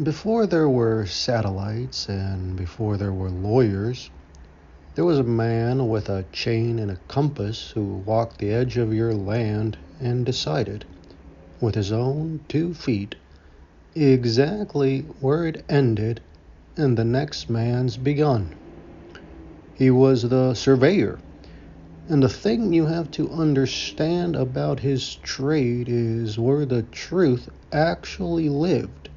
Before there were satellites and before there were lawyers, there was a man with a chain and a compass who walked the edge of your land and decided, with his own 2 feet, exactly where it ended and the next man's begun. He was the surveyor, and the thing you have to understand about his trade is where the truth actually lived,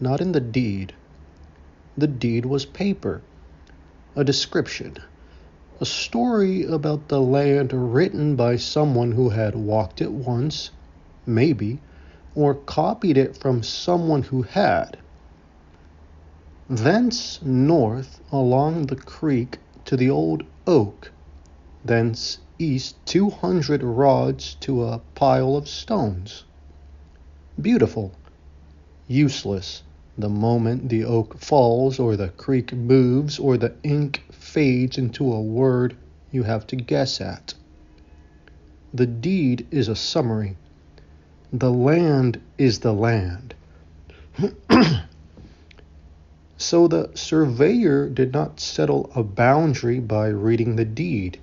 not in the deed. The deed was paper, a description, a story about the land written by someone who had walked it once, maybe, or copied it from someone who had. Thence north along the creek to the old oak, thence east 200 rods to a pile of stones. Beautiful, useless the moment the oak falls or the creek moves or the ink fades into a word you have to guess at. The deed is a summary. The land is the land. So the surveyor did not settle a boundary by reading the deed.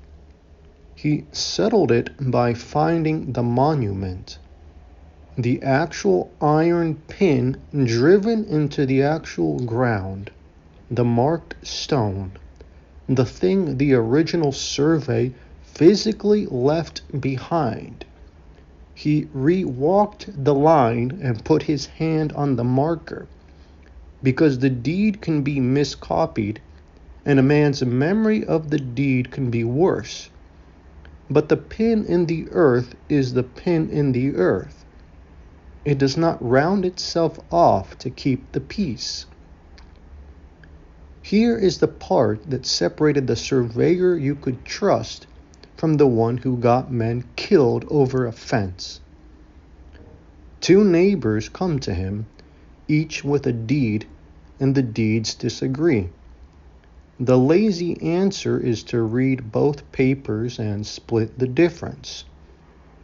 He settled it by finding the monument, the actual iron pin driven into the actual ground, the marked stone, the thing the original survey physically left behind. He re-walked the line and put his hand on the marker, because the deed can be miscopied and a man's memory of the deed can be worse. But the pin in the earth is the pin in the earth. It does not round itself off to keep the peace. Here is the part that separated the surveyor you could trust from the one who got men killed over a fence. 2 neighbors come to him, each with a deed, and the deeds disagree. The lazy answer is to read both papers and split the difference.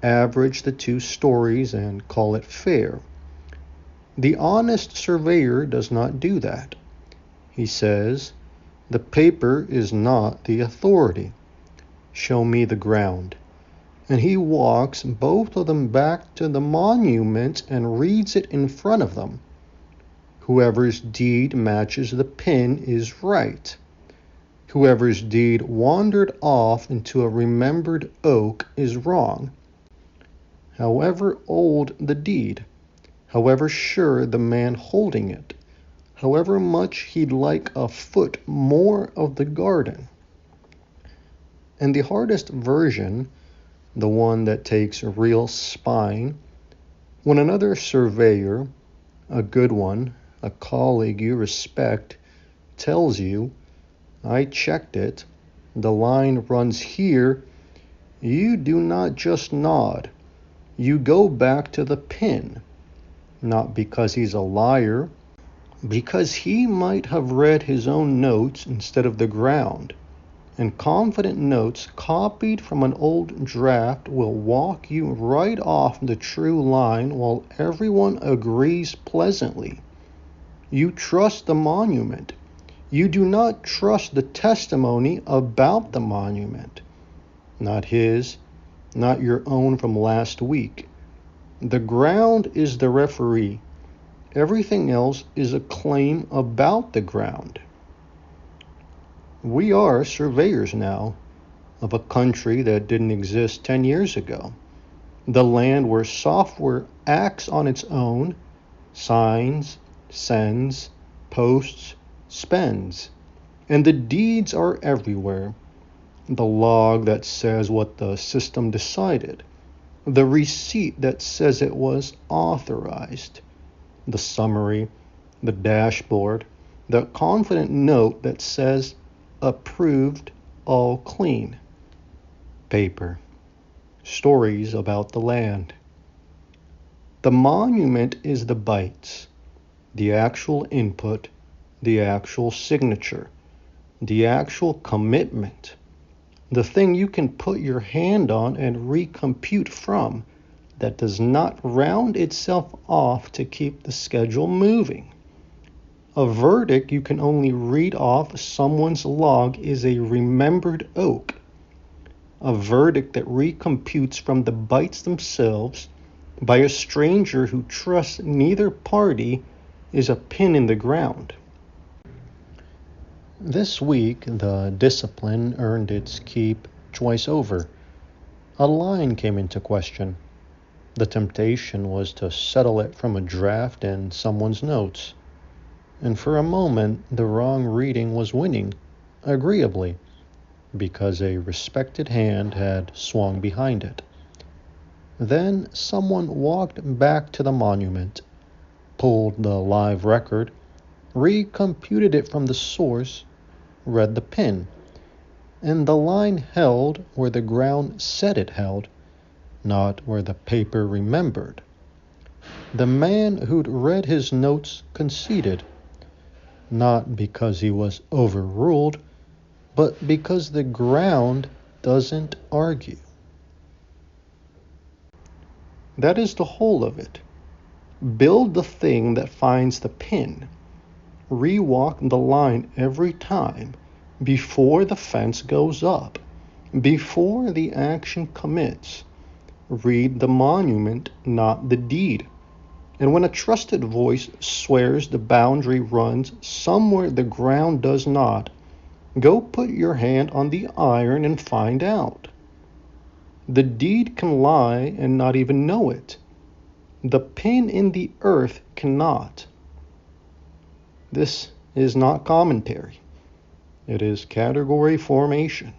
Average the 2 stories and call it fair. The honest surveyor does not do that. He says, the paper is not the authority. Show me the ground. And he walks both of them back to the monument and reads it in front of them. Whoever's deed matches the pin is right. Whoever's deed wandered off into a remembered oak is wrong. However old the deed, however sure the man holding it, however much he'd like a foot more of the garden. And the hardest version, the one that takes real spine, when another surveyor, a good one, a colleague you respect, tells you, I checked it, the line runs here, you do not just nod. You go back to the pin, not because he's a liar, because he might have read his own notes instead of the ground, and confident notes copied from an old draft will walk you right off the true line while everyone agrees pleasantly. You trust the monument. You do not trust the testimony about the monument. Not his, not your own from last week. The ground is the referee. Everything else is a claim about the ground. We are surveyors now of a country that didn't exist 10 years ago. The land where software acts on its own, signs, sends, posts, spends, and the deeds are everywhere. The log that says what the system decided, the receipt that says it was authorized, the summary, the dashboard, the confident note that says approved, all clean. Paper. Stories about the land. The monument is the bytes, the actual input, the actual signature, the actual commitment, the thing you can put your hand on and recompute from that does not round itself off to keep the schedule moving. A verdict you can only read off someone's log is a remembered oak. A verdict that recomputes from the bytes themselves by a stranger who trusts neither party is a pin in the ground. This week, the discipline earned its keep twice over. A line came into question. The temptation was to settle it from a draft in someone's notes. And for a moment, the wrong reading was winning, agreeably, because a respected hand had swung behind it. Then someone walked back to the monument, pulled the live record, recomputed it from the source, read the pin, and the line held where the ground said it held, not where the paper remembered. The man who'd read his notes conceded, not because he was overruled, but because the ground doesn't argue. That is the whole of it. Build the thing that finds the pin. Rewalk the line every time before the fence goes up, before the action commits. Read the monument, not the deed. And when a trusted voice swears the boundary runs somewhere the ground does not, go put your hand on the iron and find out. The deed can lie and not even know it. The pin in the earth cannot. This is not commentary. It is category formation.